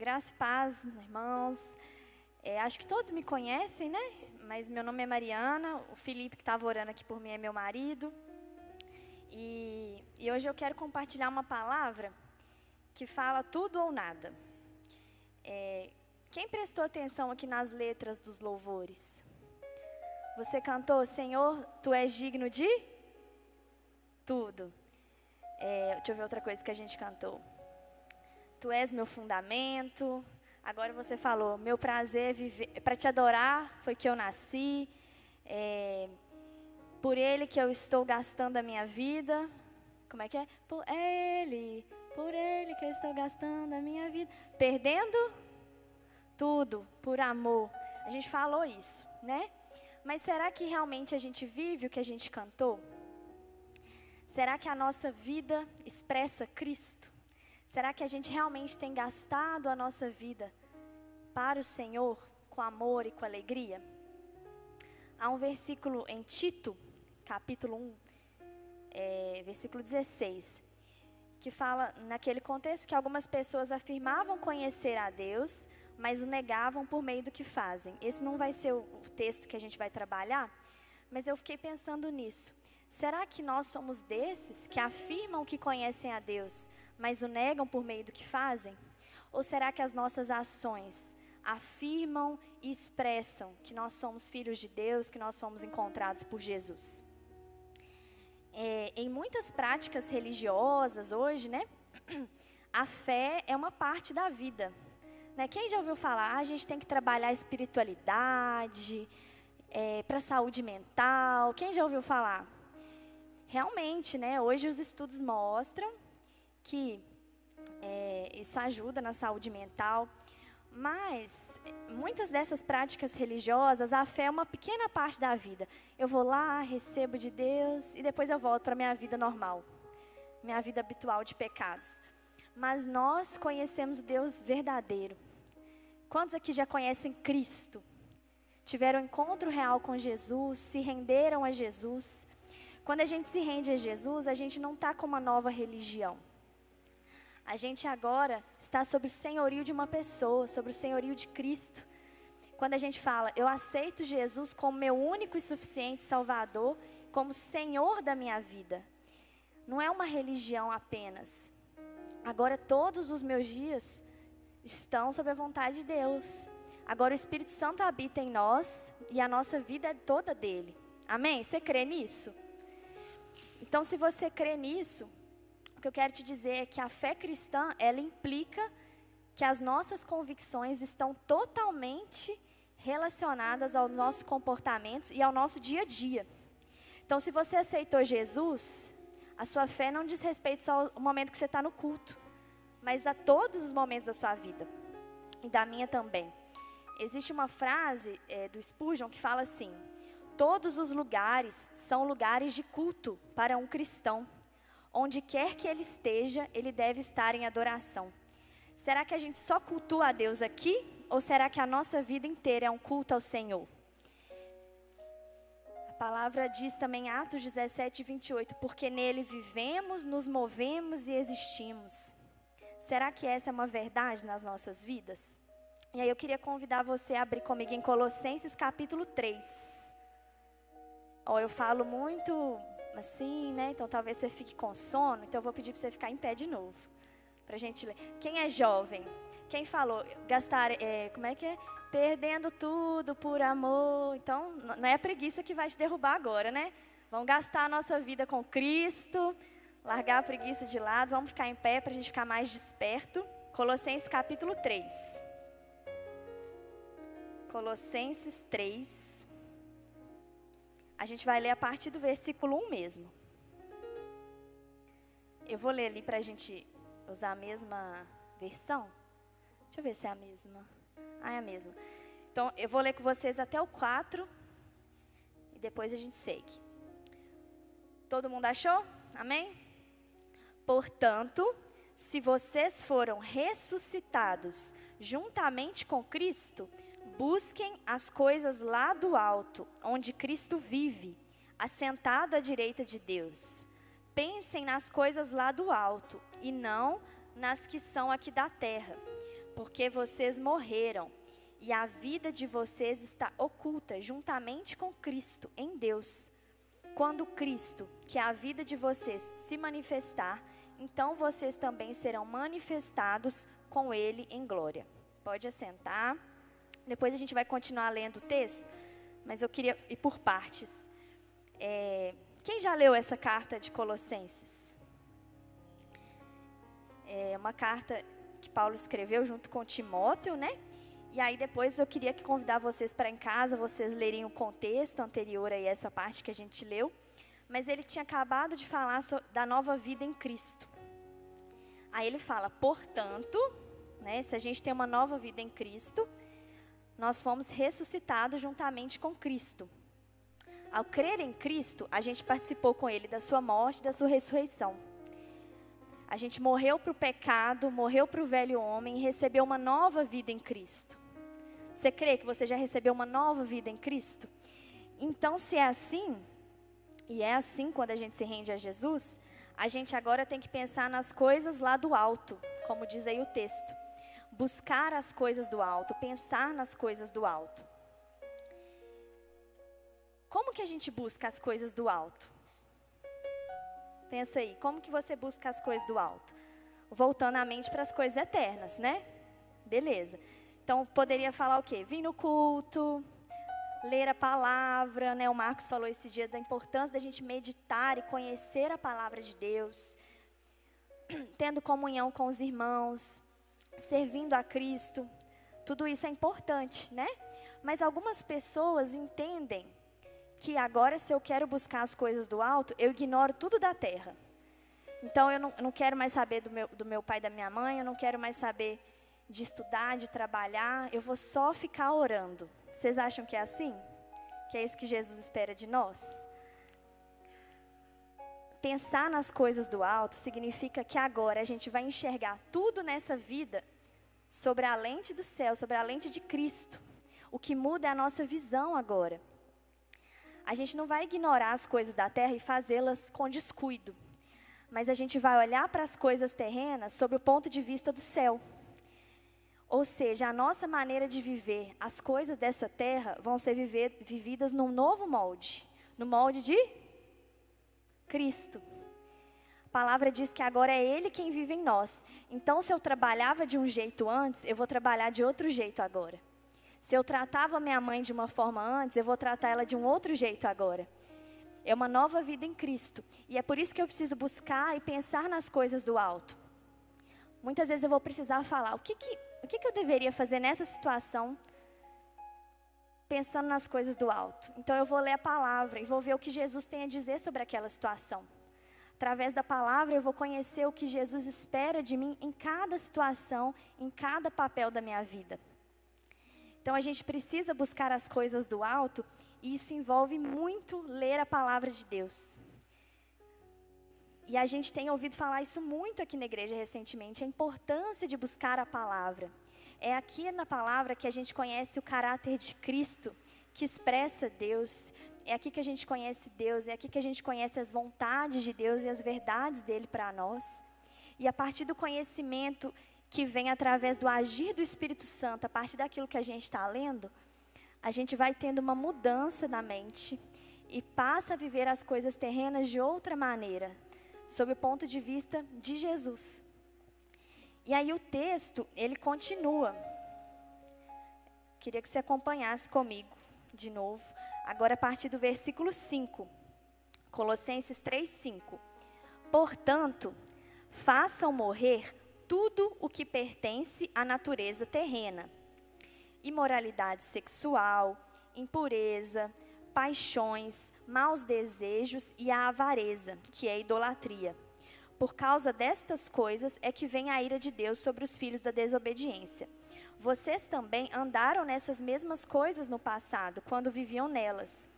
Graça e paz, irmãos. Acho que todos me conhecem, né? Mas meu nome é Mariana, o Felipe que estava orando aqui por mim é meu marido. E hoje eu quero compartilhar uma palavra que fala tudo ou nada. Quem prestou atenção aqui nas letras dos louvores? Você cantou, Senhor, Tu és digno de tudo. Deixa eu ver outra coisa que a gente cantou. Tu és meu fundamento. Agora você falou, meu prazer é viver, para te adorar foi que eu nasci. Por Ele que eu estou gastando a minha vida. Como é que é? Por Ele que eu estou gastando a minha vida. Perdendo tudo por amor. A gente falou isso, né? Mas será que realmente a gente vive o que a gente cantou? Será que a nossa vida expressa Cristo? Será que a gente realmente tem gastado a nossa vida para o Senhor com amor e com alegria? Há um versículo em Tito, capítulo 1, versículo 16, que fala naquele contexto que algumas pessoas afirmavam conhecer a Deus, mas o negavam por meio do que fazem. Esse não vai ser o texto que a gente vai trabalhar, mas eu fiquei pensando nisso. Será que nós somos desses que afirmam que conhecem a Deus, mas o negam por meio do que fazem? Ou será que as nossas ações afirmam e expressam que nós somos filhos de Deus, que nós fomos encontrados por Jesus? Em muitas práticas religiosas hoje, né, a fé é uma parte da vida. Né? Quem já ouviu falar, a gente tem que trabalhar a espiritualidade, para a saúde mental? Quem já ouviu falar? Realmente, né, hoje os estudos mostram que isso ajuda na saúde mental, mas muitas dessas práticas religiosas, a fé é uma pequena parte da vida. Eu vou lá, recebo de Deus e depois eu volto para a minha vida normal, minha vida habitual de pecados. Mas nós conhecemos o Deus verdadeiro. Quantos aqui já conhecem Cristo? Tiveram um encontro real com Jesus, se renderam a Jesus? Quando a gente se rende a Jesus, a gente não está com uma nova religião. A gente agora está sob o senhorio de uma pessoa, sobre o senhorio de Cristo. Quando a gente fala, eu aceito Jesus como meu único e suficiente Salvador, como Senhor da minha vida. Não é uma religião apenas. Agora todos os meus dias estão sob a vontade de Deus. Agora o Espírito Santo habita em nós e a nossa vida é toda dele. Amém? Você crê nisso? Então, se você crê nisso, o que eu quero te dizer é que a fé cristã, ela implica que as nossas convicções estão totalmente relacionadas aos nossos comportamentos e ao nosso dia a dia. Então, se você aceitou Jesus, a sua fé não diz respeito só ao momento que você está no culto, mas a todos os momentos da sua vida, e da minha também. Existe uma frase do Spurgeon que fala assim: todos os lugares são lugares de culto para um cristão. Onde quer que ele esteja, ele deve estar em adoração. Será que a gente só cultua a Deus aqui? Ou será que a nossa vida inteira é um culto ao Senhor? A palavra diz também em Atos 17, 28, porque nele vivemos, nos movemos e existimos. Será que essa é uma verdade nas nossas vidas? E aí eu queria convidar você a abrir comigo em Colossenses capítulo 3. Eu falo muito assim, né? Então talvez você fique com sono. Então eu vou pedir para você ficar em pé de novo, para a gente ler. Quem é jovem? Quem falou? Gastar, como é que é? Perdendo tudo por amor. Então não é a preguiça que vai te derrubar agora, né? Vamos gastar a nossa vida com Cristo, largar a preguiça de lado. Vamos ficar em pé para a gente ficar mais desperto. Colossenses capítulo 3. Colossenses 3. A gente vai ler a partir do versículo 1 mesmo. Eu vou ler ali para a gente usar a mesma versão. Deixa eu ver se é a mesma. É a mesma. Então, eu vou ler com vocês até o 4. E depois a gente segue. Todo mundo achou? Amém? Portanto, se vocês foram ressuscitados juntamente com Cristo, busquem as coisas lá do alto, onde Cristo vive, assentado à direita de Deus. Pensem nas coisas lá do alto, e não nas que são aqui da terra. porque vocês morreram, e a vida de vocês está oculta juntamente com Cristo em Deus. Quando Cristo, que é a vida de vocês, se manifestar, então vocês também serão manifestados com Ele em glória. Pode assentar. Depois a gente vai continuar lendo o texto, mas eu queria ir por partes. Quem já leu essa carta de Colossenses? É uma carta que Paulo escreveu junto com Timóteo, né? E aí depois eu queria convidar vocês para em casa, vocês lerem o contexto anterior a essa parte que a gente leu. Mas ele tinha acabado de falar da nova vida em Cristo. Aí ele fala, portanto, né, se a gente tem uma nova vida em Cristo, nós fomos ressuscitados juntamente com Cristo. Ao crer em Cristo, a gente participou com Ele da sua morte e da sua ressurreição. A gente morreu para o pecado, morreu para o velho homem e recebeu uma nova vida em Cristo. Você crê que você já recebeu uma nova vida em Cristo? Então, se é assim, e é assim quando a gente se rende a Jesus, a gente agora tem que pensar nas coisas lá do alto, como diz aí o texto. Buscar as coisas do alto, pensar nas coisas do alto. Como que a gente busca as coisas do alto? Pensa aí, como que você busca as coisas do alto? Voltando a mente para as coisas eternas, né? Beleza. Então, poderia falar o quê? Vir no culto, ler a palavra, né? O Marcos falou esse dia da importância da gente meditar e conhecer a palavra de Deus. Tendo comunhão com os irmãos, servindo a Cristo. Tudo isso é importante, né? Mas algumas pessoas entendem que agora, se eu quero buscar as coisas do alto, eu ignoro tudo da terra. Então, eu não quero mais saber do meu pai e da minha mãe, eu não quero mais saber de estudar, de trabalhar, eu vou só ficar orando. Vocês acham que é assim? Que é isso que Jesus espera de nós? Pensar nas coisas do alto significa que agora a gente vai enxergar tudo nessa vida sobre a lente do céu, sobre a lente de Cristo. O que muda é a nossa visão agora. A gente não vai ignorar as coisas da terra e fazê-las com descuido. Mas a gente vai olhar para as coisas terrenas sob o ponto de vista do céu. Ou seja, a nossa maneira de viver, as coisas dessa terra vão ser vividas num novo molde. No molde de Cristo. A palavra diz que agora é Ele quem vive em nós. Então, se eu trabalhava de um jeito antes, eu vou trabalhar de outro jeito agora. Se eu tratava minha mãe de uma forma antes, eu vou tratar ela de um outro jeito agora. É uma nova vida em Cristo. E é por isso que eu preciso buscar e pensar nas coisas do alto. Muitas vezes eu vou precisar falar, o que eu deveria fazer nessa situação, pensando nas coisas do alto? Então eu vou ler a palavra e vou ver o que Jesus tem a dizer sobre aquela situação. Através da palavra eu vou conhecer o que Jesus espera de mim em cada situação, em cada papel da minha vida. Então a gente precisa buscar as coisas do alto e isso envolve muito ler a palavra de Deus. E a gente tem ouvido falar isso muito aqui na igreja recentemente, a importância de buscar a palavra. É aqui na palavra que a gente conhece o caráter de Cristo, que expressa Deus. É aqui que a gente conhece Deus, é aqui que a gente conhece as vontades de Deus e as verdades dele para nós. E a partir do conhecimento que vem através do agir do Espírito Santo, a partir daquilo que a gente está lendo, a gente vai tendo uma mudança na mente e passa a viver as coisas terrenas de outra maneira, sob o ponto de vista de Jesus. E aí o texto, ele continua. Queria que você acompanhasse comigo de novo. Agora a partir do versículo 5. Colossenses 3:5. Portanto, façam morrer tudo o que pertence à natureza terrena. Imoralidade sexual, impureza, paixões, maus desejos e a avareza, que é a idolatria. Por causa destas coisas é que vem a ira de Deus sobre os filhos da desobediência. Vocês também andaram nessas mesmas coisas no passado, quando viviam nelas.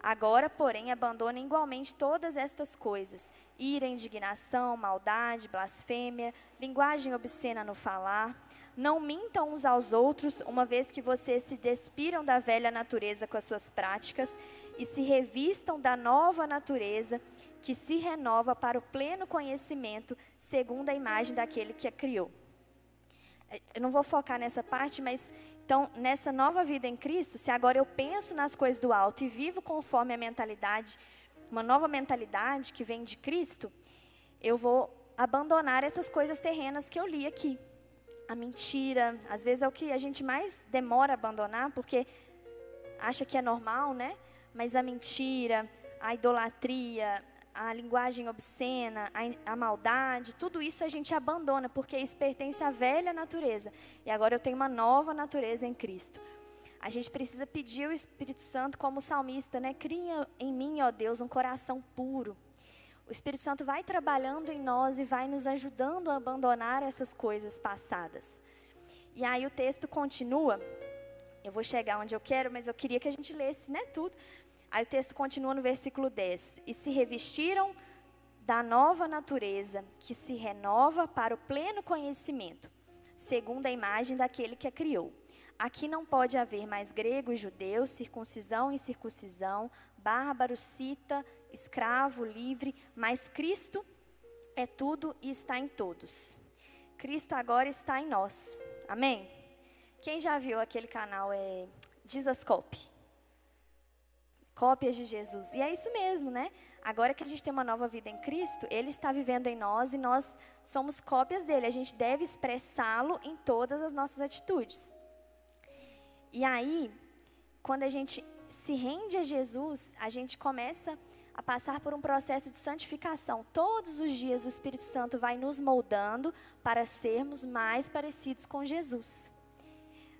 Agora, porém, abandonem igualmente todas estas coisas: ira, indignação, maldade, blasfêmia, linguagem obscena no falar. Não mintam uns aos outros, uma vez que vocês se despiram da velha natureza com as suas práticas e se revistam da nova natureza, que se renova para o pleno conhecimento, segundo a imagem daquele que a criou. Eu não vou focar nessa parte, mas então, nessa nova vida em Cristo, se agora eu penso nas coisas do alto e vivo conforme a mentalidade, uma nova mentalidade que vem de Cristo, eu vou abandonar essas coisas terrenas que eu li aqui. A mentira, às vezes é o que a gente mais demora a abandonar, porque acha que é normal, né? Mas a mentira, a idolatria, a linguagem obscena, a maldade, tudo isso a gente abandona, porque isso pertence à velha natureza. E agora eu tenho uma nova natureza em Cristo. A gente precisa pedir ao Espírito Santo, como o salmista, né? Cria em mim, ó Deus, um coração puro. O Espírito Santo vai trabalhando em nós e vai nos ajudando a abandonar essas coisas passadas. E aí o texto continua, eu vou chegar onde eu quero, mas eu queria que a gente lesse, né, tudo. Aí o texto continua no versículo 10. E se revestiram da nova natureza, que se renova para o pleno conhecimento, segundo a imagem daquele que a criou. Aqui não pode haver mais grego e judeu, circuncisão e incircuncisão, bárbaro, cita, escravo, livre, mas Cristo é tudo e está em todos. Cristo agora está em nós. Amém? Quem já viu aquele canal Jesuscope? Cópias de Jesus. E é isso mesmo, né? Agora que a gente tem uma nova vida em Cristo, Ele está vivendo em nós e nós somos cópias dEle. A gente deve expressá-lo em todas as nossas atitudes. E aí, quando a gente se rende a Jesus, a gente começa a passar por um processo de santificação. Todos os dias o Espírito Santo vai nos moldando para sermos mais parecidos com Jesus.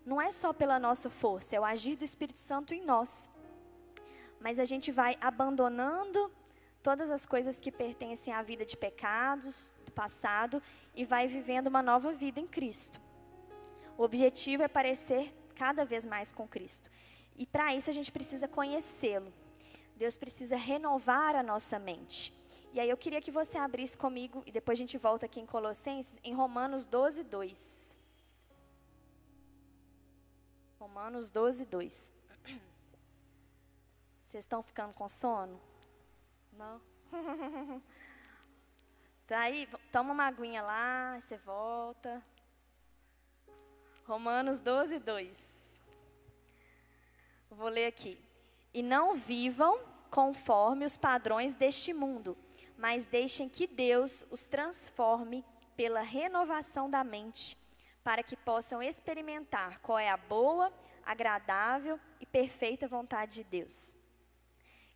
Não é só pela nossa força, é o agir do Espírito Santo em nós. Mas a gente vai abandonando todas as coisas que pertencem à vida de pecados do passado e vai vivendo uma nova vida em Cristo. O objetivo é parecer cada vez mais com Cristo. E para isso a gente precisa conhecê-lo. Deus precisa renovar a nossa mente. E aí eu queria que você abrisse comigo, e depois a gente volta aqui em Colossenses, em Romanos 12, 2. Romanos 12, 2. Vocês estão ficando com sono? Não? Tá aí, toma uma aguinha lá, você volta. Romanos 12, 2. Vou ler aqui. E não vivam conforme os padrões deste mundo, mas deixem que Deus os transforme pela renovação da mente, para que possam experimentar qual é a boa, agradável e perfeita vontade de Deus.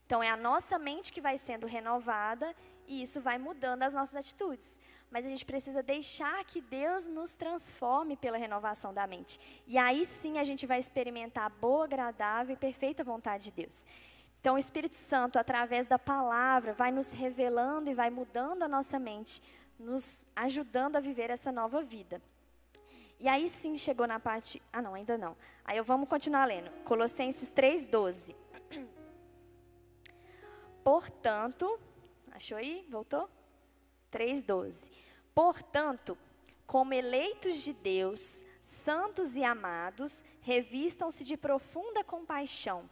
Então, é a nossa mente que vai sendo renovada e isso vai mudando as nossas atitudes. Mas a gente precisa deixar que Deus nos transforme pela renovação da mente. E aí sim a gente vai experimentar a boa, agradável e perfeita vontade de Deus. Então, o Espírito Santo, através da palavra, vai nos revelando e vai mudando a nossa mente, nos ajudando a viver essa nova vida. E aí sim chegou na parte... Ah, não, ainda não. Aí vamos continuar lendo. Colossenses 3:12. Portanto, achou aí? Voltou? 3:12. Portanto, como eleitos de Deus, santos e amados, revistam-se de profunda compaixão,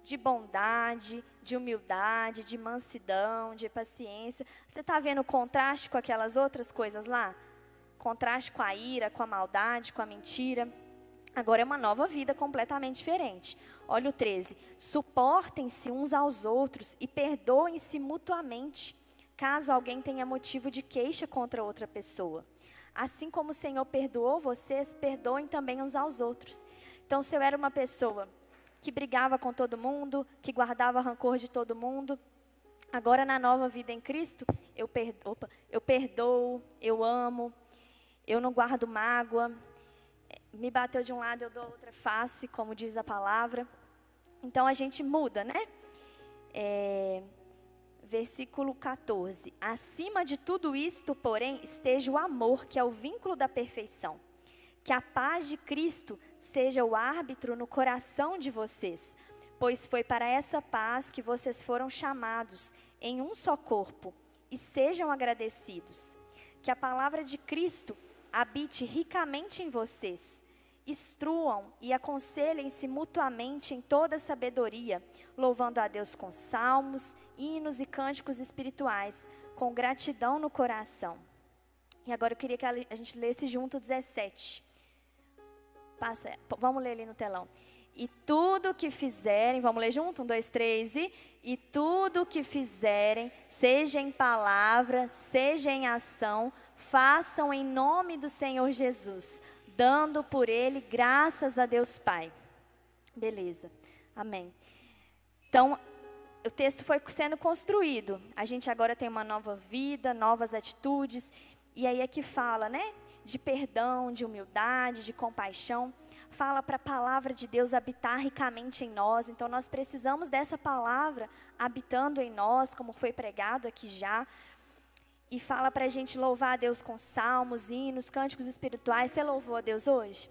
de bondade, de humildade, de mansidão, de paciência. Você está vendo o contraste com aquelas outras coisas lá? Contraste com a ira, com a maldade, com a mentira. Agora é uma nova vida completamente diferente. Olha o 13. Suportem-se uns aos outros e perdoem-se mutuamente, caso alguém tenha motivo de queixa contra outra pessoa. Assim como o Senhor perdoou vocês, perdoem também uns aos outros. Então, se eu era uma pessoa que brigava com todo mundo, que guardava rancor de todo mundo, agora na nova vida em Cristo, eu perdoo, eu amo, eu não guardo mágoa. Me bateu de um lado, eu dou a outra face, como diz a palavra. Então, a gente muda, né? Versículo 14. Acima de tudo isto, porém, esteja o amor, que é o vínculo da perfeição. Que a paz de Cristo seja o árbitro no coração de vocês, pois foi para essa paz que vocês foram chamados em um só corpo, e sejam agradecidos. Que a palavra de Cristo habite ricamente em vocês. Instruam e aconselhem-se mutuamente em toda sabedoria, louvando a Deus com salmos, hinos e cânticos espirituais, com gratidão no coração. E agora eu queria que a gente lesse junto 17. Vamos ler ali no telão. E tudo que fizerem, vamos ler junto? 1, 2, 3 e tudo que fizerem, seja em palavra, seja em ação, façam em nome do Senhor Jesus, dando por Ele graças a Deus Pai. Beleza, amém. Então, o texto foi sendo construído. A gente agora tem uma nova vida, novas atitudes. E aí é que fala, né? De perdão, de humildade, de compaixão. Fala para a palavra de Deus habitar ricamente em nós. Então, nós precisamos dessa palavra habitando em nós, como foi pregado aqui já. E fala para a gente louvar a Deus com salmos, hinos, cânticos espirituais. Você louvou a Deus hoje?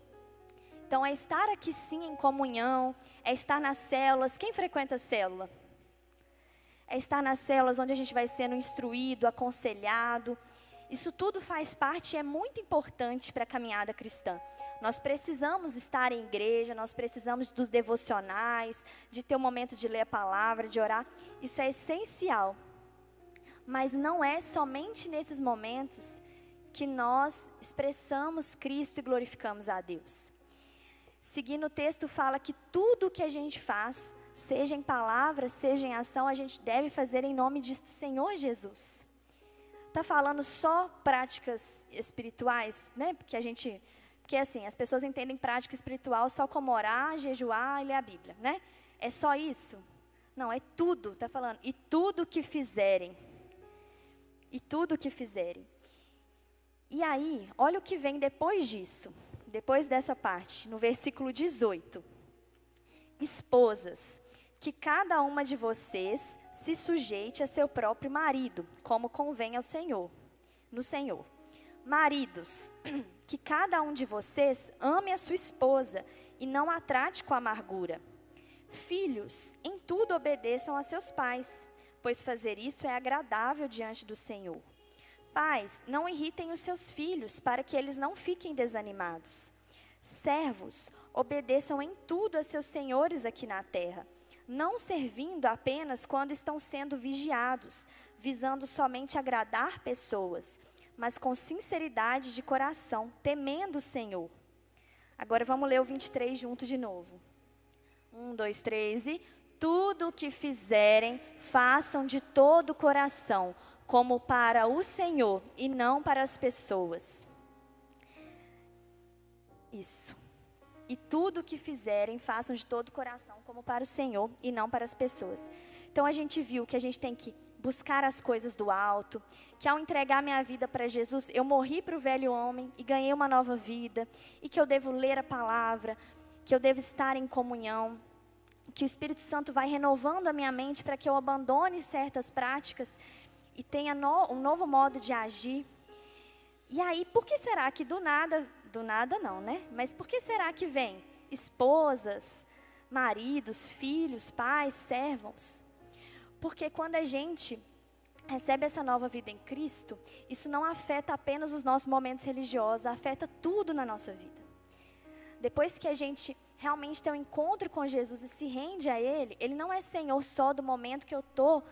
Então, é estar aqui sim em comunhão, é estar nas células. Quem frequenta a célula? É estar nas células onde a gente vai sendo instruído, aconselhado. Isso tudo faz parte e é muito importante para a caminhada cristã. Nós precisamos estar em igreja, nós precisamos dos devocionais, de ter um momento de ler a palavra, de orar. Isso é essencial. Mas não é somente nesses momentos que nós expressamos Cristo e glorificamos a Deus. Seguindo o texto, fala que tudo que a gente faz, seja em palavra, seja em ação, a gente deve fazer em nome do Senhor Jesus. Está falando só práticas espirituais, né? Porque assim, as pessoas entendem prática espiritual só como orar, jejuar e ler a Bíblia, né? É só isso? Não, é tudo, está falando. E tudo que fizerem. E tudo que fizerem. E aí, olha o que vem depois disso. Depois dessa parte, no versículo 18. Esposas, que cada uma de vocês se sujeite a seu próprio marido, como convém ao Senhor, no Senhor. Maridos, que cada um de vocês ame a sua esposa e não a trate com amargura. Filhos, em tudo obedeçam a seus pais, pois fazer isso é agradável diante do Senhor. Pais, não irritem os seus filhos, para que eles não fiquem desanimados. Servos, obedeçam em tudo a seus senhores aqui na terra, não servindo apenas quando estão sendo vigiados, visando somente agradar pessoas, mas com sinceridade de coração, temendo o Senhor. Agora vamos ler o 23 junto de novo. 1, 2, 3 e tudo o que fizerem, façam de todo o coração, como para o Senhor e não para as pessoas. Isso. E tudo o que fizerem, façam de todo o coração, como para o Senhor e não para as pessoas. Então a gente viu que a gente tem que buscar as coisas do alto, que ao entregar minha vida para Jesus, eu morri para o velho homem e ganhei uma nova vida, e que eu devo ler a palavra, que eu devo estar em comunhão, que o Espírito Santo vai renovando a minha mente para que eu abandone certas práticas e tenha um novo modo de agir. E aí, por que será que do nada não, né? Mas por que será que vem esposas, maridos, filhos, pais, servos? Porque quando a gente recebe essa nova vida em Cristo, isso não afeta apenas os nossos momentos religiosos, afeta tudo na nossa vida. Depois que a gente realmente tem um encontro com Jesus e se rende a Ele, Ele não é Senhor só do momento que eu estou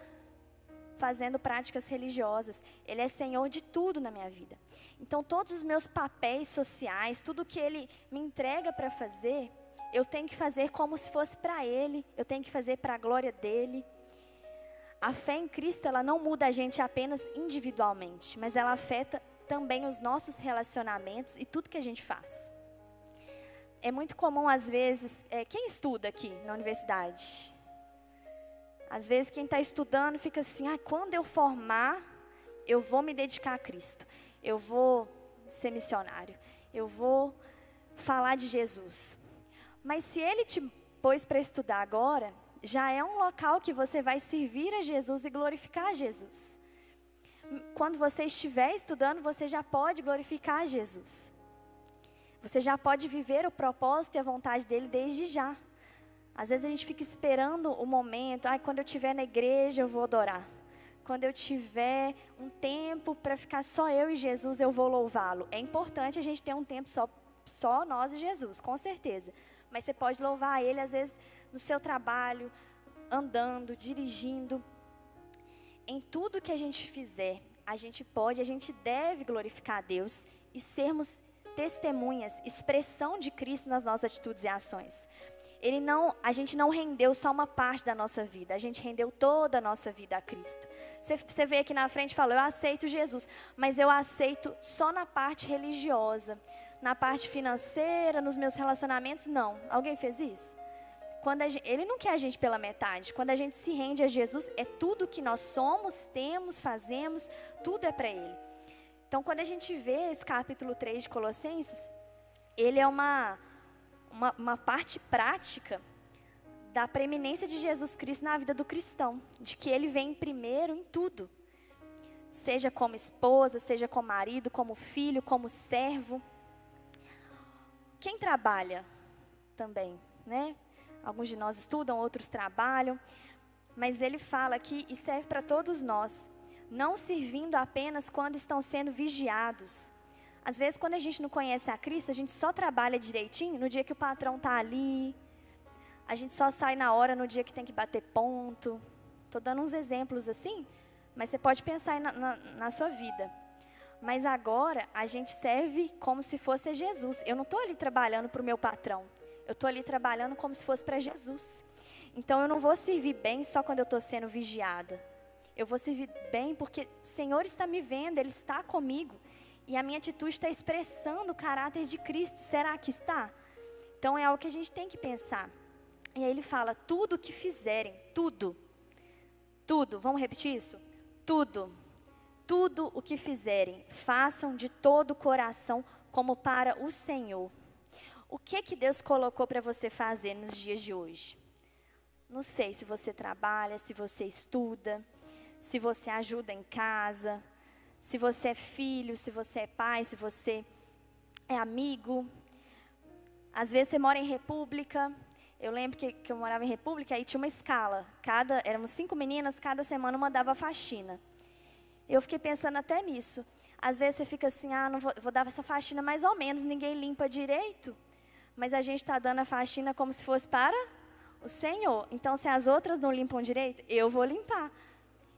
fazendo práticas religiosas. Ele é Senhor de tudo na minha vida. Então, todos os meus papéis sociais, tudo que Ele me entrega para fazer, eu tenho que fazer como se fosse para Ele, eu tenho que fazer para a glória dEle. A fé em Cristo, ela não muda a gente apenas individualmente, mas ela afeta também os nossos relacionamentos e tudo que a gente faz. É muito comum, às vezes, quem estuda aqui na universidade? Às vezes, quem está estudando fica assim, quando eu formar, eu vou me dedicar a Cristo. Eu vou ser missionário. Eu vou falar de Jesus. Mas se Ele te pôs para estudar agora, já é um local que você vai servir a Jesus e glorificar a Jesus. Quando você estiver estudando, você já pode glorificar a Jesus. Você já pode viver o propósito e a vontade dEle desde já. Às vezes a gente fica esperando o momento, quando eu estiver na igreja eu vou adorar. Quando eu tiver um tempo para ficar só eu e Jesus, eu vou louvá-lo. É importante a gente ter um tempo só nós e Jesus, com certeza. Mas você pode louvar a Ele, às vezes, no seu trabalho, andando, dirigindo. Em tudo que a gente fizer, a gente deve glorificar a Deus e sermos testemunhas, expressão de Cristo nas nossas atitudes e ações. A gente não rendeu só uma parte da nossa vida, a gente rendeu toda a nossa vida a Cristo. Você veio aqui na frente e falou, eu aceito Jesus, mas eu aceito só na parte religiosa, na parte financeira, nos meus relacionamentos, não. Alguém fez isso? Ele não quer a gente pela metade. Quando a gente se rende a Jesus, é tudo que nós somos, temos, fazemos, tudo é para Ele. Então, quando a gente vê esse capítulo 3 de Colossenses, ele é uma parte prática da preeminência de Jesus Cristo na vida do cristão, de que Ele vem primeiro em tudo. Seja como esposa, seja como marido, como filho, como servo. Quem trabalha também, né? Alguns de nós estudam, outros trabalham. Mas ele fala aqui, e serve para todos nós, não servindo apenas quando estão sendo vigiados. Às vezes, quando a gente não conhece a Cristo, a gente só trabalha direitinho no dia que o patrão está ali. A gente só sai na hora no dia que tem que bater ponto. Estou dando uns exemplos assim, mas você pode pensar aí na sua vida. Mas agora, a gente serve como se fosse Jesus. Eu não estou ali trabalhando para o meu patrão. Eu estou ali trabalhando como se fosse para Jesus. Então, eu não vou servir bem só quando eu estou sendo vigiada. Eu vou servir bem porque o Senhor está me vendo, Ele está comigo. E a minha atitude está expressando o caráter de Cristo. Será que está? Então, é algo que a gente tem que pensar. E aí ele fala, tudo o que fizerem, tudo, vamos repetir isso? Tudo o que fizerem, façam de todo o coração como para o Senhor. O que Deus colocou para você fazer nos dias de hoje? Não sei se você trabalha, se você estuda, se você ajuda em casa, se você é filho, se você é pai, se você é amigo. Às vezes você mora em república. Eu lembro que eu morava em república e tinha uma escala. Éramos 5 meninas, cada semana uma dava faxina. Eu fiquei pensando até nisso. Às vezes você fica assim, não vou dar essa faxina mais ou menos, ninguém limpa direito. Mas a gente está dando a faxina como se fosse para o Senhor. Então, se as outras não limpam direito, eu vou limpar.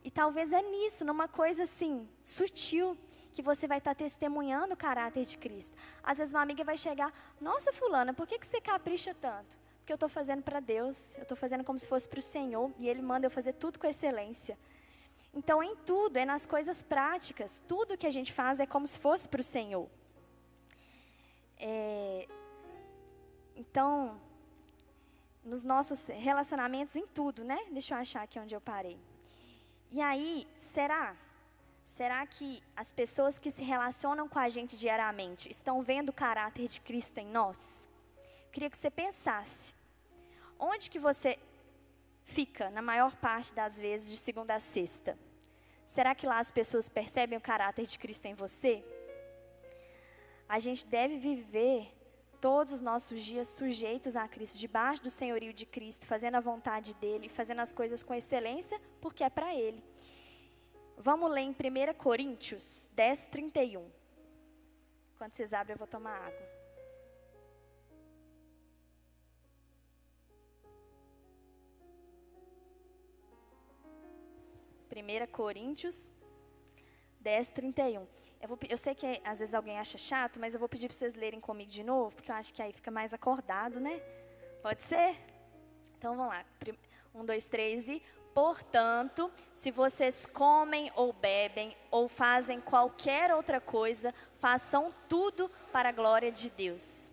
E talvez é nisso, numa coisa assim, sutil, que você vai estar testemunhando o caráter de Cristo. Às vezes uma amiga vai chegar, nossa fulana, por que você capricha tanto? Porque eu estou fazendo para Deus, eu estou fazendo como se fosse para o Senhor, e Ele manda eu fazer tudo com excelência. Então, em tudo, é nas coisas práticas, tudo que a gente faz é como se fosse para o Senhor. Então, nos nossos relacionamentos, em tudo, né? Deixa eu achar aqui onde eu parei. E aí, será que as pessoas que se relacionam com a gente diariamente estão vendo o caráter de Cristo em nós? Eu queria que você pensasse. Onde que você fica, na maior parte das vezes, de segunda a sexta? Será que lá as pessoas percebem o caráter de Cristo em você? A gente deve viver todos os nossos dias sujeitos a Cristo, debaixo do senhorio de Cristo, fazendo a vontade dEle, fazendo as coisas com excelência, porque é para Ele. Vamos ler em 1 Coríntios 10, 31. Quando vocês abrem, eu vou tomar água. Primeira Coríntios 10, 31. Eu sei que às vezes alguém acha chato, mas eu vou pedir para vocês lerem comigo de novo, porque eu acho que aí fica mais acordado, né? Pode ser? Então vamos lá. 1, 2, 3 e... Portanto, se vocês comem ou bebem ou fazem qualquer outra coisa, façam tudo para a glória de Deus.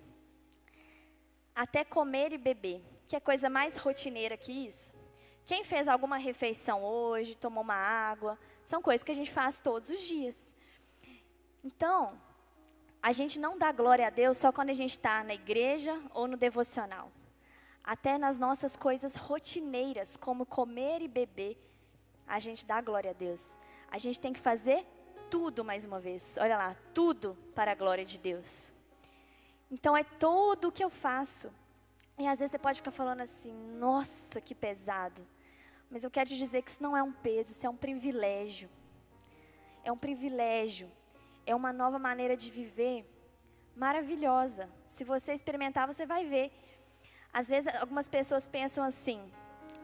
Até comer e beber. Que é coisa mais rotineira que isso? Quem fez alguma refeição hoje, tomou uma água, são coisas que a gente faz todos os dias. Então, a gente não dá glória a Deus só quando a gente está na igreja ou no devocional. Até nas nossas coisas rotineiras, como comer e beber, a gente dá glória a Deus. A gente tem que fazer tudo mais uma vez. Olha lá, tudo para a glória de Deus. Então, é tudo o que eu faço. E às vezes você pode ficar falando assim, nossa, que pesado. Mas eu quero te dizer que isso não é um peso, isso é um privilégio. É um privilégio. É uma nova maneira de viver maravilhosa. Se você experimentar, você vai ver. Às vezes, algumas pessoas pensam assim,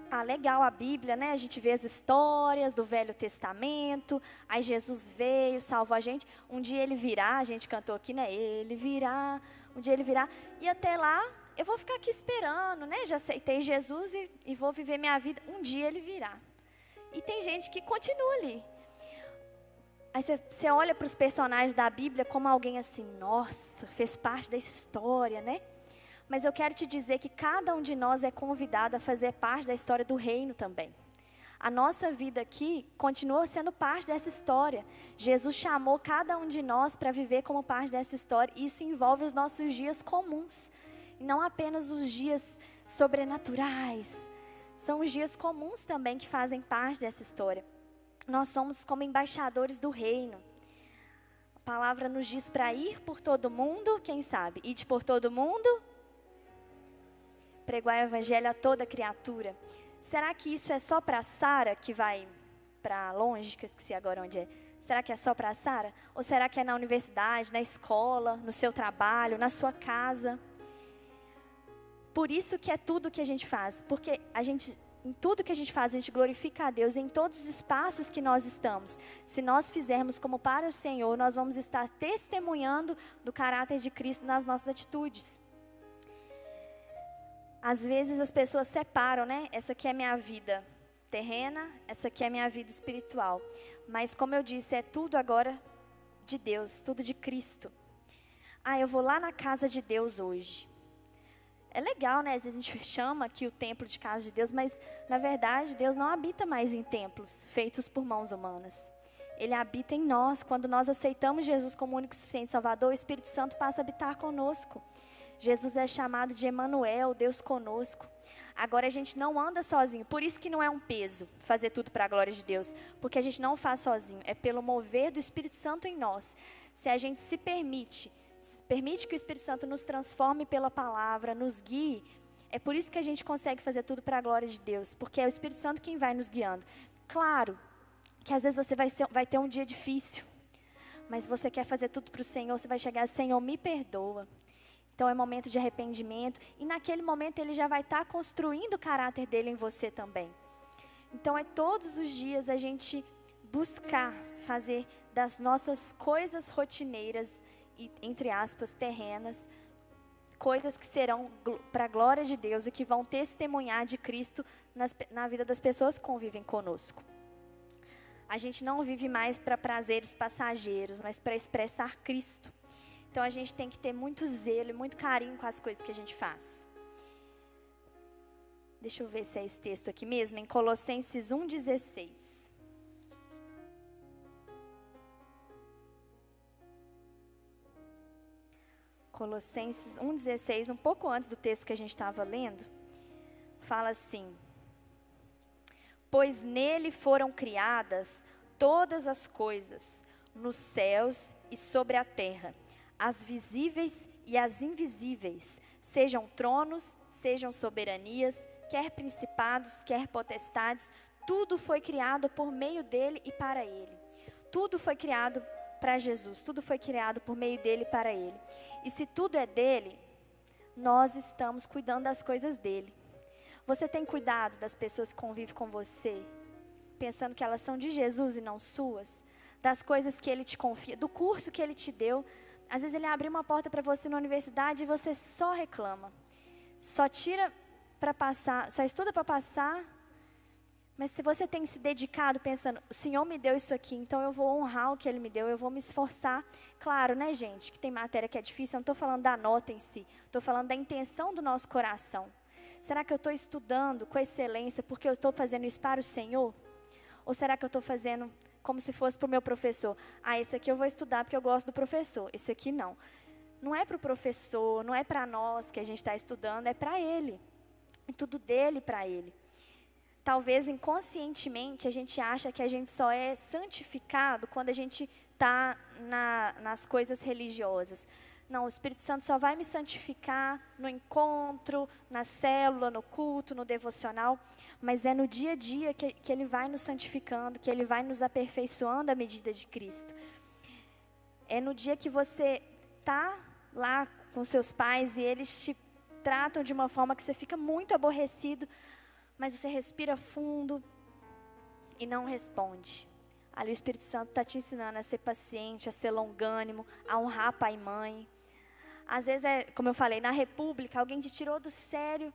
Ah, legal a Bíblia, né? A gente vê as histórias do Velho Testamento, aí Jesus veio, salvou a gente. Um dia ele virá, a gente cantou aqui, né? Ele virá, um dia ele virá. E até lá, eu vou ficar aqui esperando, né? Já aceitei Jesus e vou viver minha vida. Um dia ele virá. E tem gente que continua ali. Aí você olha para os personagens da Bíblia como alguém assim, nossa, fez parte da história, né? Mas eu quero te dizer que cada um de nós é convidado a fazer parte da história do reino também. A nossa vida aqui continua sendo parte dessa história. Jesus chamou cada um de nós para viver como parte dessa história. E isso envolve os nossos dias comuns. E não apenas os dias sobrenaturais. São os dias comuns também que fazem parte dessa história. Nós somos como embaixadores do reino. A palavra nos diz para ir por todo mundo, quem sabe? Ir por todo mundo, pregar o evangelho a toda criatura. Será que isso é só para Sara que vai para longe, que eu esqueci agora onde é? Será que é só para Sara? Ou será que é na universidade, na escola, no seu trabalho, na sua casa? Por isso que é tudo que a gente faz, porque em tudo que a gente faz, a gente glorifica a Deus em todos os espaços que nós estamos. Se nós fizermos como para o Senhor, nós vamos estar testemunhando do caráter de Cristo nas nossas atitudes. Às vezes as pessoas separam, né? Essa aqui é minha vida terrena, essa aqui é minha vida espiritual. Mas como eu disse, é tudo agora de Deus, tudo de Cristo. Ah, eu vou lá na casa de Deus hoje. É legal, né? Às vezes a gente chama aqui o templo de casa de Deus, mas na verdade Deus não habita mais em templos feitos por mãos humanas. Ele habita em nós. Quando nós aceitamos Jesus como único e suficiente Salvador, o Espírito Santo passa a habitar conosco. Jesus é chamado de Emanuel, Deus conosco. Agora a gente não anda sozinho, por isso que não é um peso fazer tudo para a glória de Deus, porque a gente não faz sozinho, é pelo mover do Espírito Santo em nós. Se a gente se permite que o Espírito Santo nos transforme pela palavra, nos guie, é por isso que a gente consegue fazer tudo para a glória de Deus, porque é o Espírito Santo quem vai nos guiando. Claro que às vezes você vai ter um dia difícil, mas você quer fazer tudo para o Senhor, você vai chegar, Senhor, me perdoa. Então é momento de arrependimento, e naquele momento Ele já vai estar construindo o caráter dEle em você também. Então é todos os dias a gente buscar fazer das nossas coisas rotineiras, e, entre aspas, terrenas, coisas que serão para a glória de Deus e que vão testemunhar de Cristo na vida das pessoas que convivem conosco. A gente não vive mais para prazeres passageiros, mas para expressar Cristo. Então a gente tem que ter muito zelo e muito carinho com as coisas que a gente faz. Deixa eu ver se é esse texto aqui mesmo, em Colossenses 1,16. Colossenses 1,16, um pouco antes do texto que a gente estava lendo, fala assim: pois nele foram criadas todas as coisas, nos céus e sobre a terra, as visíveis e as invisíveis, sejam tronos, sejam soberanias, quer principados, quer potestades, tudo foi criado por meio dele e para ele. Tudo foi criado para Jesus, tudo foi criado por meio dele e para ele. E se tudo é dele, nós estamos cuidando das coisas dele. Você tem cuidado das pessoas que convivem com você, pensando que elas são de Jesus e não suas? Das coisas que ele te confia, do curso que ele te deu. Às vezes ele abre uma porta para você na universidade e você só reclama. Só tira para passar, só estuda para passar. Mas se você tem se dedicado pensando, o Senhor me deu isso aqui, então eu vou honrar o que Ele me deu, eu vou me esforçar. Claro, né, gente, que tem matéria que é difícil, eu não estou falando da nota em si, estou falando da intenção do nosso coração. Será que eu estou estudando com excelência porque eu estou fazendo isso para o Senhor? Ou será que eu estou fazendo como se fosse para o meu professor? Ah, esse aqui eu vou estudar porque eu gosto do professor, esse aqui não. Não é para o professor, não é para nós que a gente está estudando, é para ele. É tudo dele para ele. Talvez inconscientemente a gente acha que a gente só é santificado quando a gente está nas coisas religiosas. Não, o Espírito Santo só vai me santificar no encontro, na célula, no culto, no devocional. Mas é no dia a dia que Ele vai nos santificando, que Ele vai nos aperfeiçoando à medida de Cristo. É no dia que você está lá com seus pais e eles te tratam de uma forma que você fica muito aborrecido, mas você respira fundo e não responde. Ali o Espírito Santo está te ensinando a ser paciente, a ser longânimo, a honrar pai e mãe. Às vezes, como eu falei, na República, alguém te tirou do sério,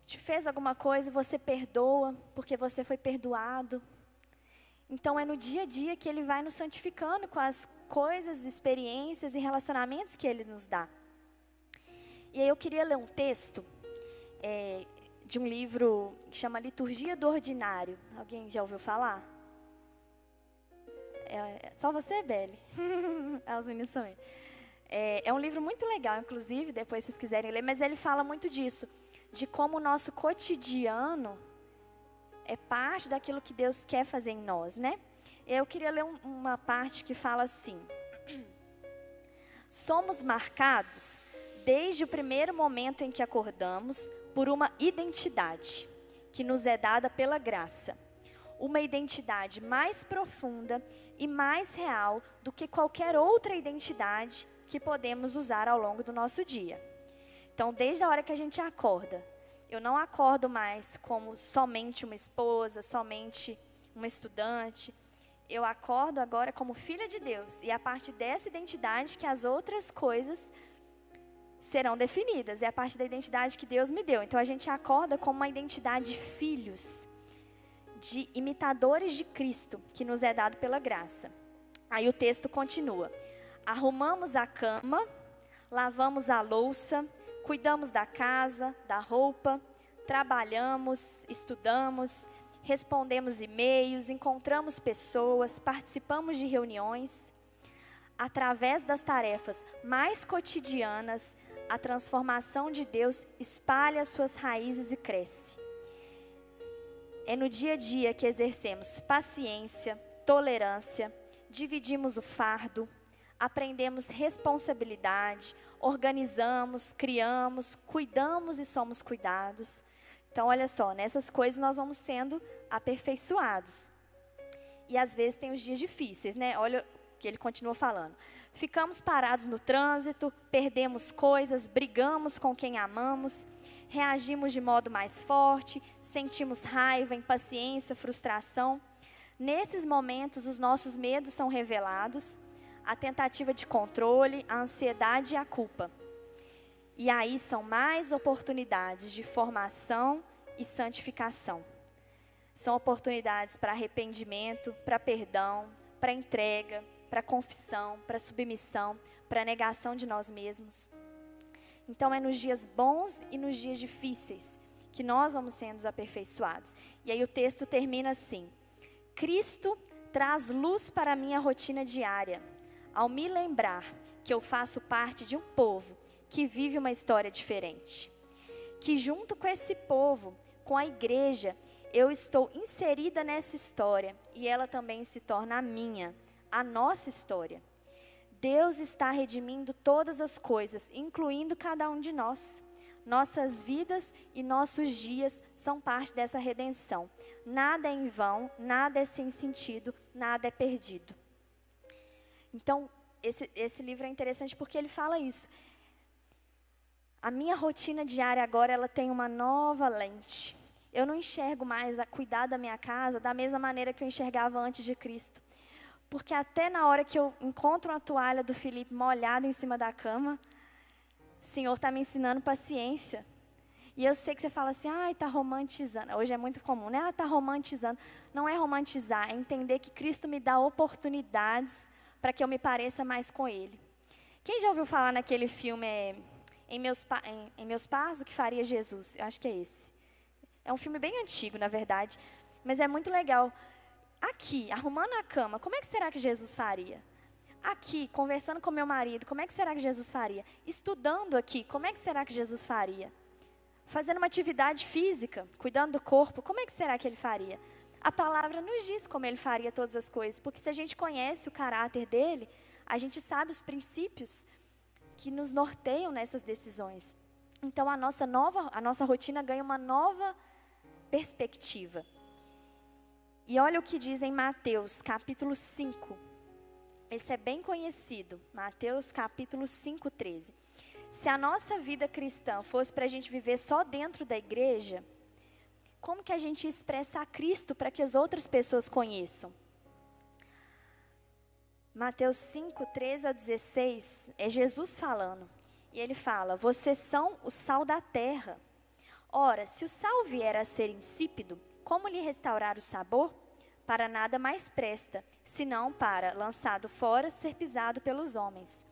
te fez alguma coisa e você perdoa, porque você foi perdoado. Então, é no dia a dia que Ele vai nos santificando com as coisas, experiências e relacionamentos que Ele nos dá. E aí eu queria ler um texto de um livro que chama Liturgia do Ordinário. Alguém já ouviu falar? Só você, Beli? Os meninos também. É um livro muito legal, inclusive, depois se vocês quiserem ler, mas ele fala muito disso, de como o nosso cotidiano é parte daquilo que Deus quer fazer em nós, né? Eu queria ler uma parte que fala assim: somos marcados, desde o primeiro momento em que acordamos, por uma identidade que nos é dada pela graça. Uma identidade mais profunda e mais real do que qualquer outra identidade que podemos usar ao longo do nosso dia. Então, desde a hora que a gente acorda, eu não acordo mais como somente uma esposa, somente uma estudante. Eu acordo agora como filha de Deus. E é a partir dessa identidade que as outras coisas serão definidas. É a partir da identidade que Deus me deu. Então, a gente acorda como uma identidade de filhos, de imitadores de Cristo, que nos é dado pela graça. Aí o texto continua: arrumamos a cama, lavamos a louça, cuidamos da casa, da roupa, trabalhamos, estudamos, respondemos e-mails, encontramos pessoas, participamos de reuniões. Através das tarefas mais cotidianas, a transformação de Deus espalha suas raízes e cresce. É no dia a dia que exercemos paciência, tolerância, dividimos o fardo, aprendemos responsabilidade, organizamos, criamos, cuidamos e somos cuidados. Então, olha só, nessas coisas nós vamos sendo aperfeiçoados. E às vezes tem os dias difíceis, né? Olha o que ele continua falando. Ficamos parados no trânsito, perdemos coisas, brigamos com quem amamos, reagimos de modo mais forte, sentimos raiva, impaciência, frustração. Nesses momentos, os nossos medos são revelados, a tentativa de controle, a ansiedade e a culpa. E aí são mais oportunidades de formação e santificação. São oportunidades para arrependimento, para perdão, para entrega, para confissão, para submissão, para negação de nós mesmos. Então é nos dias bons e nos dias difíceis que nós vamos sendo aperfeiçoados. E aí o texto termina assim: Cristo traz luz para a minha rotina diária, ao me lembrar que eu faço parte de um povo que vive uma história diferente. Que junto com esse povo, com a igreja, eu estou inserida nessa história e ela também se torna a minha, a nossa história. Deus está redimindo todas as coisas, incluindo cada um de nós. Nossas vidas e nossos dias são parte dessa redenção. Nada é em vão, nada é sem sentido, nada é perdido. Então, esse livro é interessante porque ele fala isso. A minha rotina diária agora, ela tem uma nova lente. Eu não enxergo mais a cuidar da minha casa da mesma maneira que eu enxergava antes de Cristo. Porque até na hora que eu encontro uma toalha do Felipe molhada em cima da cama, o Senhor está me ensinando paciência. E eu sei que você fala assim, está romantizando. Hoje é muito comum, né? Está romantizando. Não é romantizar, é entender que Cristo me dá oportunidades para que eu me pareça mais com Ele. Quem já ouviu falar naquele filme Em Meus Passos, o que faria Jesus? Eu acho que é esse. É um filme bem antigo, na verdade, mas é muito legal. Aqui, arrumando a cama, como é que será que Jesus faria? Aqui, conversando com meu marido, como é que será que Jesus faria? Estudando aqui, como é que será que Jesus faria? Fazendo uma atividade física, cuidando do corpo, como é que será que Ele faria? A palavra nos diz como Ele faria todas as coisas, porque se a gente conhece o caráter dEle, a gente sabe os princípios que nos norteiam nessas decisões. Então, a nossa rotina ganha uma nova perspectiva. E olha o que diz em Mateus, capítulo 5. Esse é bem conhecido. Mateus, capítulo 5, 13. Se a nossa vida cristã fosse para a gente viver só dentro da igreja, como que a gente expressa a Cristo para que as outras pessoas conheçam. Mateus 5, 13 ao 16, é Jesus falando. E ele fala: vocês são o sal da terra. Ora, se o sal vier a ser insípido, como lhe restaurar o sabor? Para nada mais presta, senão para, lançado fora, ser pisado pelos homens.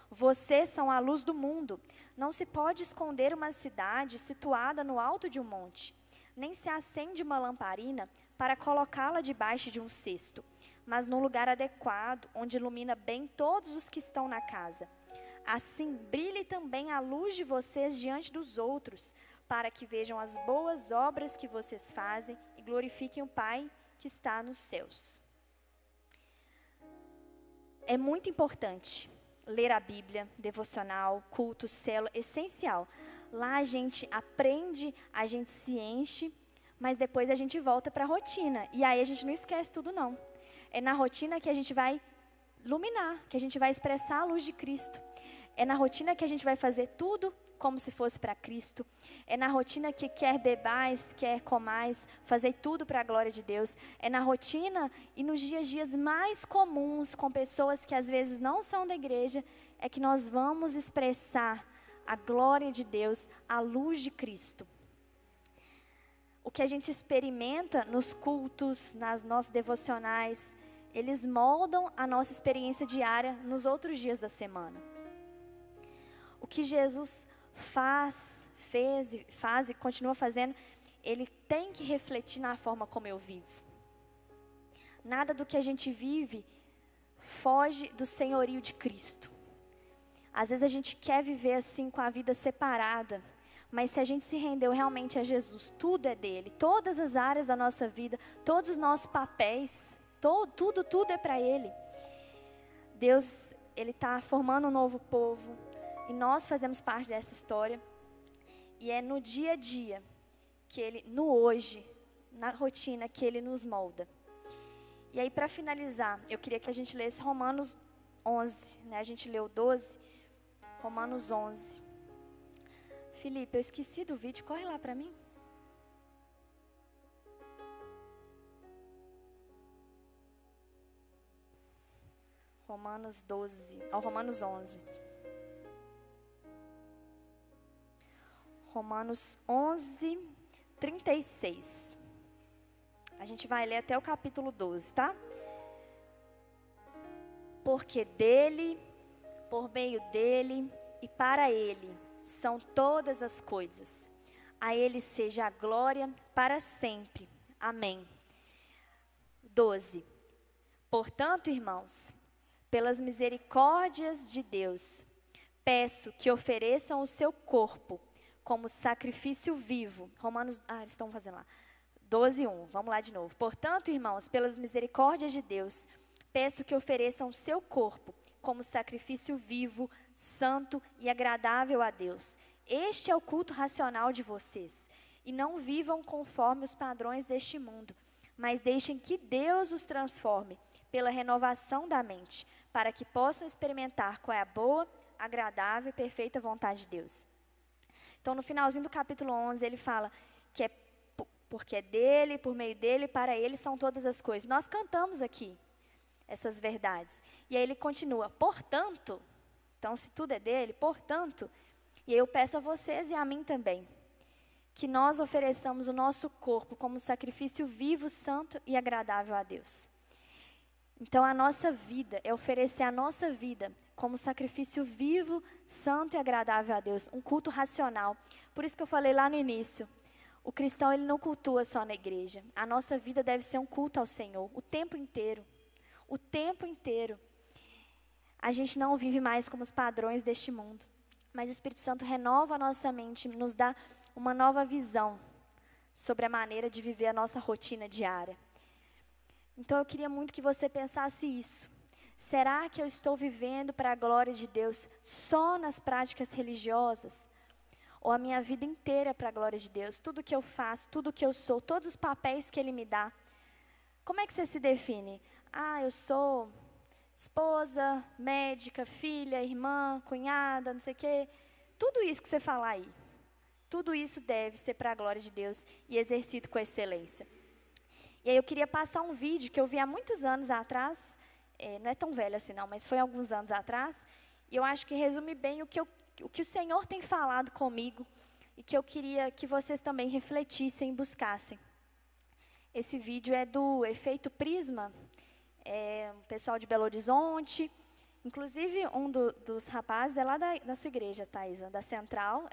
Vocês são a luz do mundo. Não se pode esconder uma cidade situada no alto de um monte, nem se acende uma lamparina para colocá-la debaixo de um cesto, mas num lugar adequado, onde ilumina bem todos os que estão na casa. Assim, brilhe também a luz de vocês diante dos outros, para que vejam as boas obras que vocês fazem e glorifiquem o Pai que está nos céus. É muito importante ler a Bíblia, devocional, culto, célula, essencial. Lá a gente aprende, a gente se enche, mas depois a gente volta para a rotina. E aí a gente não esquece tudo, não. É na rotina que a gente vai iluminar, que a gente vai expressar a luz de Cristo. É na rotina que a gente vai fazer tudo como se fosse para Cristo. É na rotina que quer bebais, quer comais, fazer tudo para a glória de Deus. É na rotina e nos dias mais comuns, com pessoas que às vezes não são da igreja, é que nós vamos expressar a glória de Deus, a luz de Cristo. O que a gente experimenta nos cultos, nas nossos devocionais, eles moldam a nossa experiência diária nos outros dias da semana. O que Jesus fez e continua fazendo, ele tem que refletir na forma como eu vivo. Nada do que a gente vive foge do senhorio de Cristo. Às vezes a gente quer viver assim com a vida separada, mas se a gente se rendeu realmente a Jesus, tudo é dele, todas as áreas da nossa vida, todos os nossos papéis, tudo é para ele. Deus, ele está formando um novo povo. E nós fazemos parte dessa história. E é no dia a dia, no hoje, na rotina, que ele nos molda. E aí, para finalizar, eu queria que a gente lesse Romanos 11. Né? A gente leu 12, Romanos 11. Felipe, eu esqueci do vídeo, corre lá para mim. Romanos 11. Romanos 11, 36. A gente vai ler até o capítulo 12, tá? Porque dele, por meio dele e para ele são todas as coisas. A ele seja a glória para sempre. Amém. 12. Portanto, irmãos, pelas misericórdias de Deus, peço que ofereçam o seu corpo como sacrifício vivo. Eles estão fazendo lá. 12:1. Vamos lá de novo. Portanto, irmãos, pelas misericórdias de Deus, peço que ofereçam o seu corpo como sacrifício vivo, santo e agradável a Deus. Este é o culto racional de vocês. E não vivam conforme os padrões deste mundo, mas deixem que Deus os transforme pela renovação da mente, para que possam experimentar qual é a boa, agradável e perfeita vontade de Deus. Então, no finalzinho do capítulo 11, ele fala que é porque é dele, por meio dele, para ele são todas as coisas. Nós cantamos aqui essas verdades. E aí ele continua, portanto, então se tudo é dele, portanto, e aí eu peço a vocês e a mim também, que nós ofereçamos o nosso corpo como sacrifício vivo, santo e agradável a Deus. Então, a nossa vida é oferecer a nossa vida como sacrifício vivo, santo e agradável a Deus. Um culto racional. Por isso que eu falei lá no início. O cristão, ele não cultua só na igreja. A nossa vida deve ser um culto ao Senhor. O tempo inteiro. O tempo inteiro. A gente não vive mais como os padrões deste mundo. Mas o Espírito Santo renova a nossa mente, nos dá uma nova visão sobre a maneira de viver a nossa rotina diária. Então eu queria muito que você pensasse isso. Será que eu estou vivendo para a glória de Deus só nas práticas religiosas? Ou a minha vida inteira para a glória de Deus? Tudo que eu faço, tudo que eu sou, todos os papéis que Ele me dá. Como é que você se define? Eu sou esposa, médica, filha, irmã, cunhada, não sei o quê. Tudo isso que você falar aí. tudo isso deve ser para a glória de Deus e exercido com excelência. E aí eu queria passar um vídeo que eu vi há muitos anos atrás, não é tão velho assim não, mas foi alguns anos atrás, e eu acho que resume bem o que o Senhor tem falado comigo e que eu queria que vocês também refletissem e buscassem. Esse vídeo é do Efeito Prisma, um pessoal de Belo Horizonte, inclusive um dos rapazes é lá da sua igreja, Thaisa, da Central,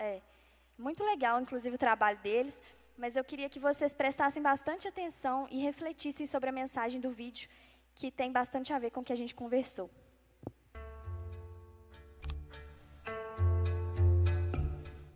muito legal, inclusive, o trabalho deles, mas eu queria que vocês prestassem bastante atenção e refletissem sobre a mensagem do vídeo, que tem bastante a ver com o que a gente conversou.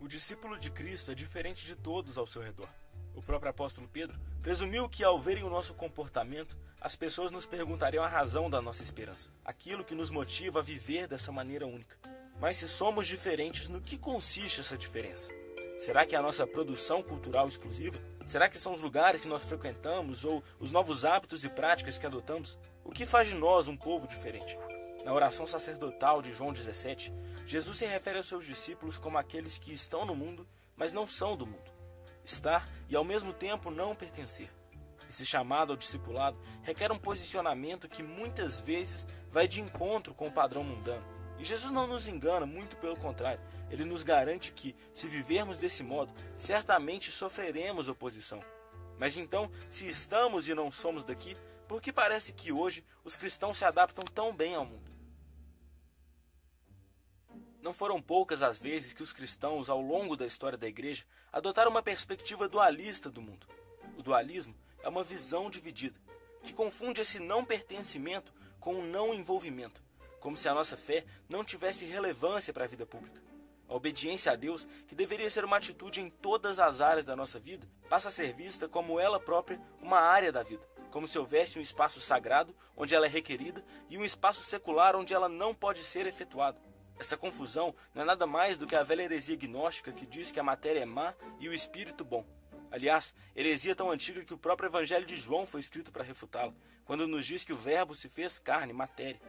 O discípulo de Cristo é diferente de todos ao seu redor. O próprio apóstolo Pedro presumiu que, ao verem o nosso comportamento, as pessoas nos perguntariam a razão da nossa esperança, aquilo que nos motiva a viver dessa maneira única. Mas se somos diferentes, no que consiste essa diferença? Será que é a nossa produção cultural exclusiva? Será que são os lugares que nós frequentamos ou os novos hábitos e práticas que adotamos? O que faz de nós um povo diferente? Na oração sacerdotal de João 17, Jesus se refere aos seus discípulos como aqueles que estão no mundo, mas não são do mundo. Estar e ao mesmo tempo não pertencer. Esse chamado ao discipulado requer um posicionamento que muitas vezes vai de encontro com o padrão mundano. E Jesus não nos engana, muito pelo contrário. Ele nos garante que, se vivermos desse modo, certamente sofreremos oposição. Mas então, se estamos e não somos daqui, por que parece que hoje os cristãos se adaptam tão bem ao mundo? Não foram poucas as vezes que os cristãos, ao longo da história da igreja, adotaram uma perspectiva dualista do mundo. O dualismo é uma visão dividida, que confunde esse não pertencimento com o não envolvimento, como se a nossa fé não tivesse relevância para a vida pública. A obediência a Deus, que deveria ser uma atitude em todas as áreas da nossa vida, passa a ser vista como ela própria uma área da vida, como se houvesse um espaço sagrado onde ela é requerida e um espaço secular onde ela não pode ser efetuada. Essa confusão não é nada mais do que a velha heresia gnóstica que diz que a matéria é má e o espírito bom. Aliás, heresia tão antiga que o próprio Evangelho de João foi escrito para refutá-la, quando nos diz que o Verbo se fez carne, matéria.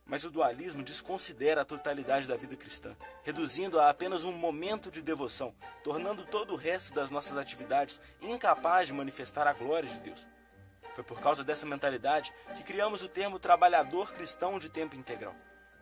Mas o dualismo desconsidera a totalidade da vida cristã, reduzindo-a a apenas um momento de devoção, tornando todo o resto das nossas atividades incapaz de manifestar a glória de Deus. Foi por causa dessa mentalidade que criamos o termo trabalhador cristão de tempo integral.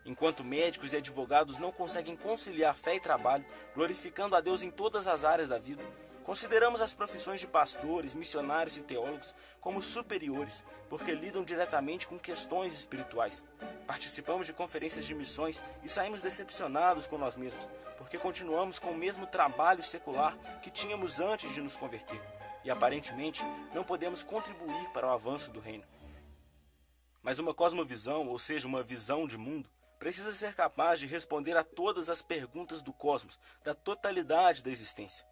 Enquanto médicos e advogados não conseguem conciliar fé e trabalho, glorificando a Deus em todas as áreas da vida, consideramos as profissões de pastores, missionários e teólogos como superiores, porque lidam diretamente com questões espirituais. Participamos de conferências de missões e saímos decepcionados com nós mesmos, porque continuamos com o mesmo trabalho secular que tínhamos antes de nos converter, e aparentemente não podemos contribuir para o avanço do reino. Mas uma cosmovisão, ou seja, uma visão de mundo, precisa ser capaz de responder a todas as perguntas do cosmos, da totalidade da existência.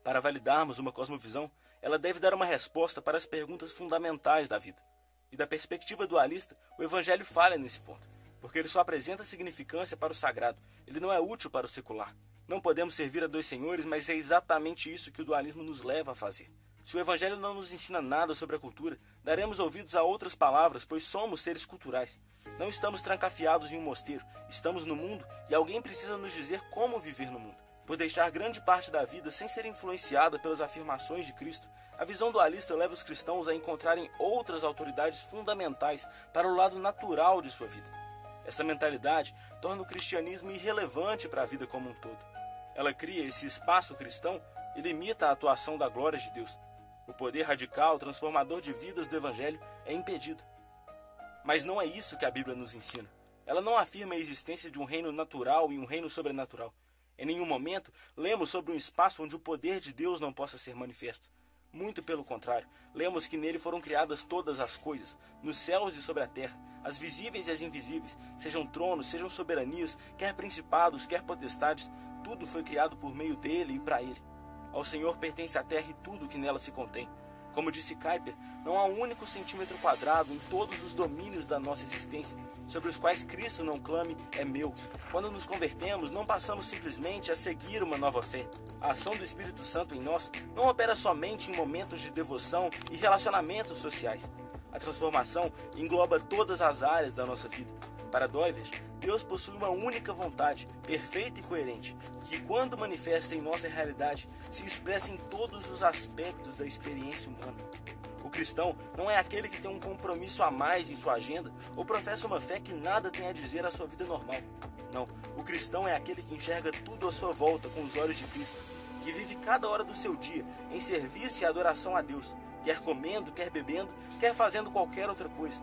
Para validarmos uma cosmovisão, ela deve dar uma resposta para as perguntas fundamentais da vida. E da perspectiva dualista, o Evangelho falha nesse ponto, porque ele só apresenta significância para o sagrado, ele não é útil para o secular. Não podemos servir a dois senhores, mas é exatamente isso que o dualismo nos leva a fazer. Se o Evangelho não nos ensina nada sobre a cultura, daremos ouvidos a outras palavras, pois somos seres culturais. Não estamos trancafiados em um mosteiro, estamos no mundo e alguém precisa nos dizer como viver no mundo. Por deixar grande parte da vida sem ser influenciada pelas afirmações de Cristo, a visão dualista leva os cristãos a encontrarem outras autoridades fundamentais para o lado natural de sua vida. Essa mentalidade torna o cristianismo irrelevante para a vida como um todo. Ela cria esse espaço cristão e limita a atuação da glória de Deus. O poder radical, transformador de vidas do Evangelho é impedido. Mas não é isso que a Bíblia nos ensina. Ela não afirma a existência de um reino natural e um reino sobrenatural. Em nenhum momento lemos sobre um espaço onde o poder de Deus não possa ser manifesto. Muito pelo contrário, lemos que nele foram criadas todas as coisas, nos céus e sobre a terra, as visíveis e as invisíveis, sejam tronos, sejam soberanias, quer principados, quer potestades, tudo foi criado por meio dele e para ele. Ao Senhor pertence a terra e tudo que nela se contém. Como disse Kuyper, não há um único centímetro quadrado em todos os domínios da nossa existência, sobre os quais Cristo não clame, é meu. Quando nos convertemos, não passamos simplesmente a seguir uma nova fé. A ação do Espírito Santo em nós não opera somente em momentos de devoção e relacionamentos sociais. A transformação engloba todas as áreas da nossa vida. Para Doivers, Deus possui uma única vontade, perfeita e coerente, que, quando manifesta em nossa realidade, se expressa em todos os aspectos da experiência humana. O cristão não é aquele que tem um compromisso a mais em sua agenda ou professa uma fé que nada tem a dizer à sua vida normal. Não, o cristão é aquele que enxerga tudo à sua volta com os olhos de Cristo, que vive cada hora do seu dia em serviço e adoração a Deus, quer comendo, quer bebendo, quer fazendo qualquer outra coisa.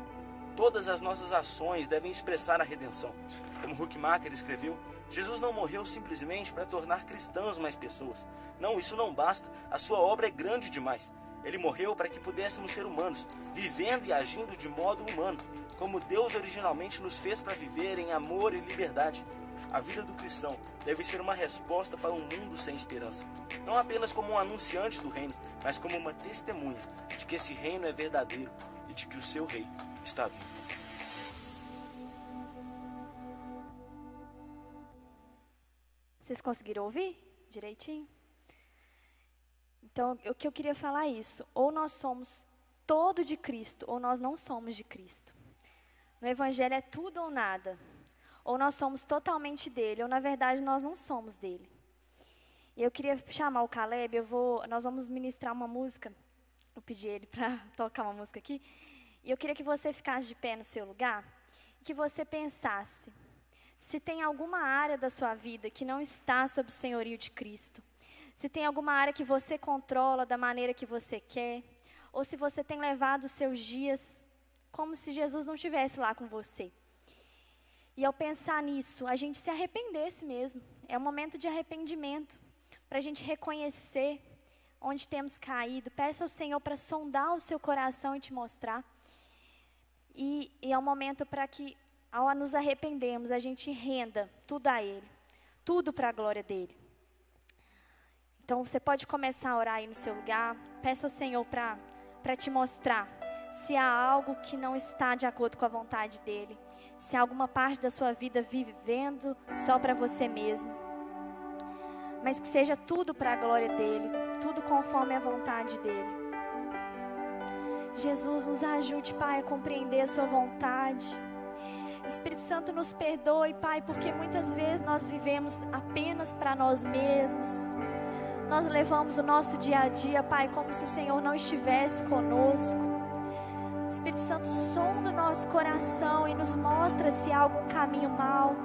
Todas as nossas ações devem expressar a redenção. Como Huckmacher escreveu, Jesus não morreu simplesmente para tornar cristãos mais pessoas. Não, isso não basta, a sua obra é grande demais. Ele morreu para que pudéssemos ser humanos, vivendo e agindo de modo humano, como Deus originalmente nos fez para viver em amor e liberdade. A vida do cristão deve ser uma resposta para um mundo sem esperança, não apenas como um anunciante do reino, mas como uma testemunha de que esse reino é verdadeiro e de que o seu rei está vivo. Vocês conseguiram ouvir direitinho? Então, o que eu queria falar é isso. Ou nós somos todo de Cristo, ou nós não somos de Cristo. No Evangelho é tudo ou nada. Ou nós somos totalmente dele, ou na verdade nós não somos dele. E eu queria chamar o Caleb, nós vamos ministrar uma música. Eu pedi ele para tocar uma música aqui. E eu queria que você ficasse de pé no seu lugar, e que você pensasse se tem alguma área da sua vida que não está sob o senhorio de Cristo. Se tem alguma área que você controla da maneira que você quer, ou se você tem levado os seus dias como se Jesus não estivesse lá com você. E ao pensar nisso, a gente se arrependesse mesmo. É um momento de arrependimento, para a gente reconhecer onde temos caído. Peça ao Senhor para sondar o seu coração e te mostrar. E é um momento para que, ao nos arrependermos, a gente renda tudo a Ele, tudo para a glória dEle. Então, você pode começar a orar aí no seu lugar. Peça ao Senhor para te mostrar se há algo que não está de acordo com a vontade dEle. Se há alguma parte da sua vida vivendo só para você mesmo. Mas que seja tudo para a glória dEle, tudo conforme a vontade dEle. Jesus, nos ajude, Pai, a compreender a sua vontade. Espírito Santo, nos perdoe, Pai, porque muitas vezes nós vivemos apenas para nós mesmos. Nós levamos o nosso dia a dia, Pai, como se o Senhor não estivesse conosco. Espírito Santo, sonda o nosso coração e nos mostra se há algum caminho mau.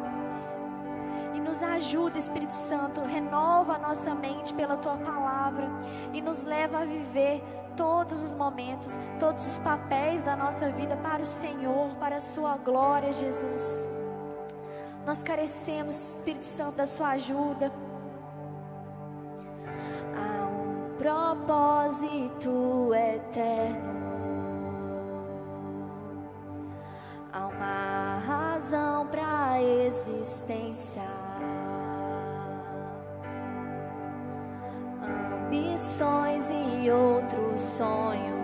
E nos ajuda, Espírito Santo, renova a nossa mente pela Tua palavra e nos leva a viver todos os momentos, todos os papéis da nossa vida para o Senhor, para a Sua glória, Jesus. Nós carecemos, Espírito Santo, da Sua ajuda. Há um propósito eterno. Há uma razão para a existência. Ambições e outros sonhos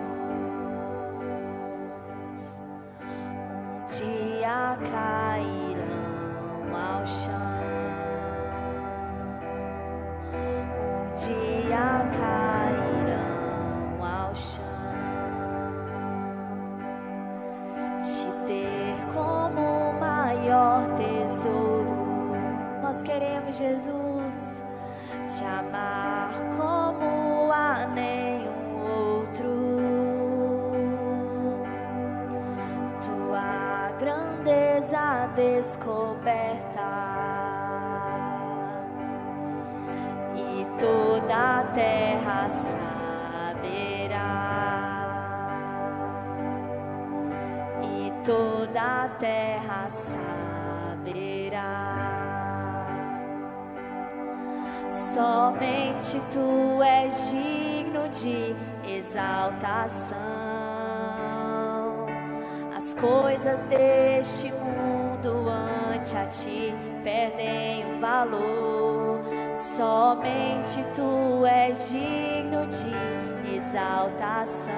um dia cairão ao chão. Um dia cairão ao chão. Te ter como o maior tesouro. Nós queremos, Jesus, te amar como a nenhum outro. Tua grandeza descoberta e toda a terra saberá. E toda a terra saberá. Somente Tu és digno de exaltação. As coisas deste mundo ante a Ti perdem o valor. Somente Tu és digno de exaltação.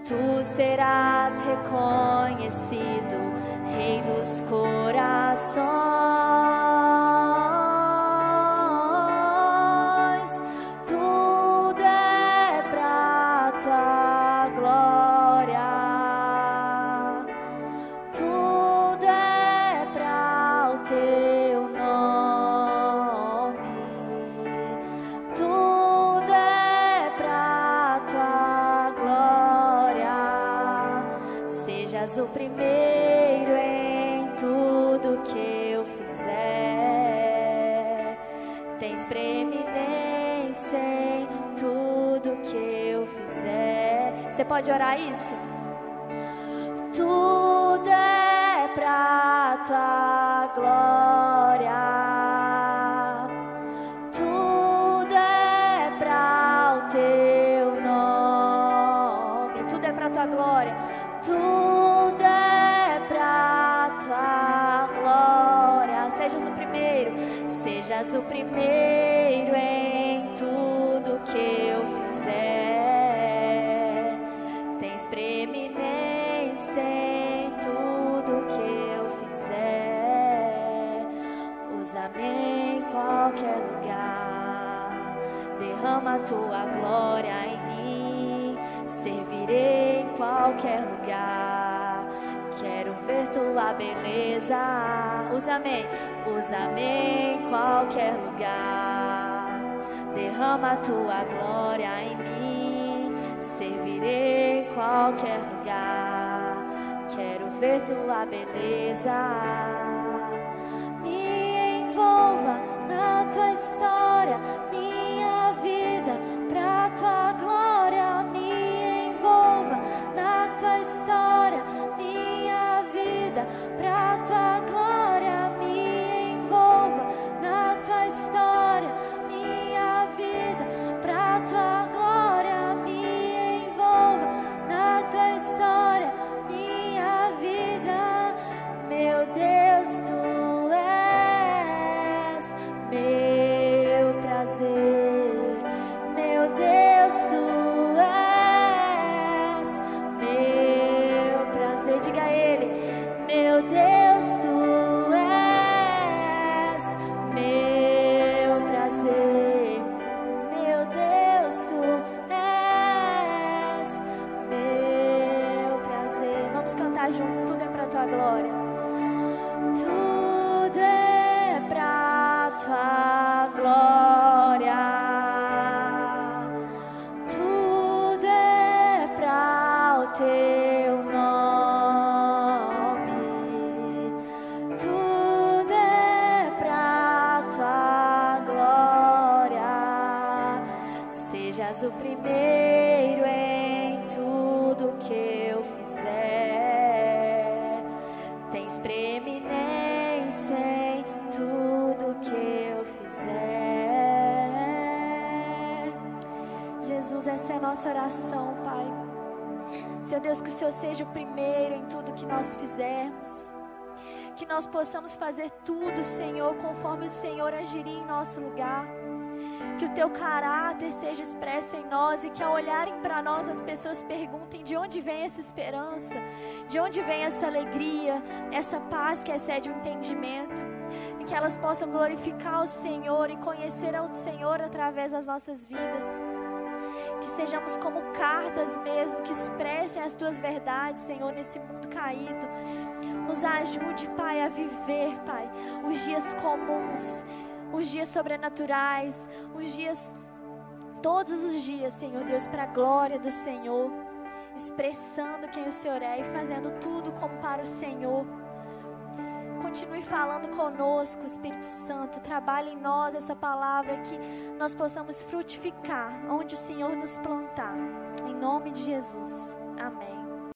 Tu serás reconhecido, Rei dos corações. Sejas o primeiro em tudo que eu fizer. Tens preeminência em tudo que eu fizer. Você pode orar isso? Tudo é pra tua glória. Tudo é pra o teu nome. Tudo é pra tua glória. Tudo é pra tua glória. Sejas o primeiro. Sejas o primeiro em tudo que eu fizer. Tens preeminência em tudo que eu fizer. Usa-me em qualquer lugar. Derrama a tua glória em mim. Servirei em qualquer lugar. Quero ver tua beleza. Usa-me em qualquer lugar. Derrama a tua glória em mim. Servirei em qualquer lugar. Quero ver tua beleza. Me envolva na tua história, minha vida pra tua glória. Me envolva na tua história, minha vida pra tua glória. Me envolva na tua história, minha vida pra tua glória. Me envolva na tua história, minha vida. Meu Deus, tu és meu prazer. Meu Deus, tu és meu prazer. Diga a Ele: meu Deus, tu és meu prazer. Meu Deus, tu és meu prazer. Vamos cantar juntos. Tudo é pra tua glória. Tudo é pra tua glória. Tudo é pra o teu nome. Tudo é pra tua glória. Sejas o primeiro em tudo que eu fizer. Tens preeminência em tudo que eu fizer. Jesus, essa é a nossa oração, Pai. Seu Deus, que o Senhor seja o primeiro em tudo que nós fizermos. Que nós possamos fazer tudo, Senhor, conforme o Senhor agiria em nosso lugar. Que o teu caráter seja expresso em nós e que ao olharem para nós as pessoas perguntem de onde vem essa esperança, de onde vem essa alegria, essa paz que excede o entendimento. E que elas possam glorificar o Senhor e conhecer o Senhor através das nossas vidas. Que sejamos como cartas mesmo, que expressem as tuas verdades, Senhor, nesse mundo caído. Nos ajude, Pai, a viver, Pai, os dias comuns, os dias sobrenaturais, os dias, todos os dias, Senhor Deus, para a glória do Senhor, expressando quem o Senhor é e fazendo tudo como para o Senhor. Continue falando conosco, Espírito Santo. Trabalhe em nós essa palavra, que nós possamos frutificar onde o Senhor nos plantar. Em nome de Jesus. Amém.